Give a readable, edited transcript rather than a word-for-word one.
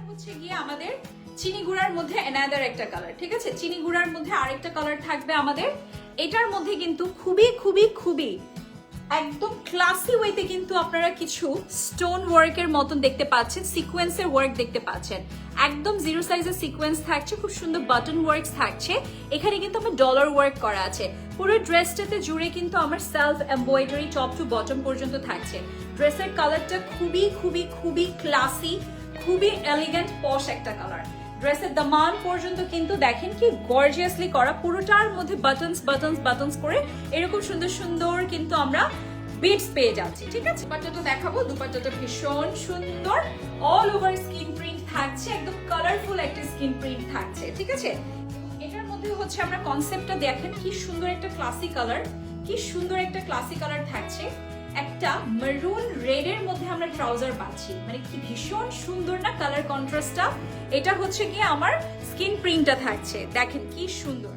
হচ্ছে গিয়ে আমাদের চিনি গুঁড়ার মধ্যে অ্যানাদার একটা কালার, ঠিক আছে? চিনি গুঁড়ার মধ্যে আরেকটা কালার থাকবে আমাদের। এটার মধ্যে কিন্তু খুবই খুবই খুবই একদম ক্লাসি ওয়েতে কিন্তু আপনারা কিছু স্টোন ওয়ার্কের মতন দেখতে পাচ্ছেন, সিকোয়েন্সের ওয়ার্ক দেখতে পাচ্ছেন। একদম জিরো সাইজের সিকোয়েন্স থাকছে, খুব সুন্দর বাটন ওয়ার্কস থাকছে। এখানে কিন্তু আমার ডলার ওয়ার্ক করা আছে। পুরো ড্রেসটাতে জুড়ে কিন্তু আমার self embroidery top to bottom পর্যন্ত থাকছে। ড্রেসের কালারটা খুবই খুবই খুবই ক্লাসি, খুবই এলিগেন্ট পশ একটা কালার। ড্রেসের দামান পর্যন্ত কিন্তু দেখেন কি গর্জিয়াসলি করা, পুরোটার মধ্যে বাটনস বাটনস বাটনস করে এরকম সুন্দর সুন্দর কিন্তু আমরা বিটস পেয়ে যাচ্ছি, ঠিক আছে? দুপাট্টাটা দেখাবো। দুপাট্টাটা ভীষণ সুন্দর, অল ওভার স্কিন প্রিন্ট থাকছে, একদম কালারফুল একটা স্কিন প্রিন্ট থাকছে, ঠিক আছে? এটার মধ্যে হচ্ছে আমরা কনসেপ্টটা দেখেন কি সুন্দর একটা ক্লাসি কালার, কি সুন্দর একটা ক্লাসি কালার থাকছে। একটা মেরুন রেড এর মধ্যে আমরা ট্রাউজার পাচ্ছি, মানে কি ভীষণ সুন্দর না কালার কন্ট্রাস্টটা। এটা হচ্ছে গিয়ে আমার স্কিন প্রিন্টটা থাকছে, দেখেন কি সুন্দর।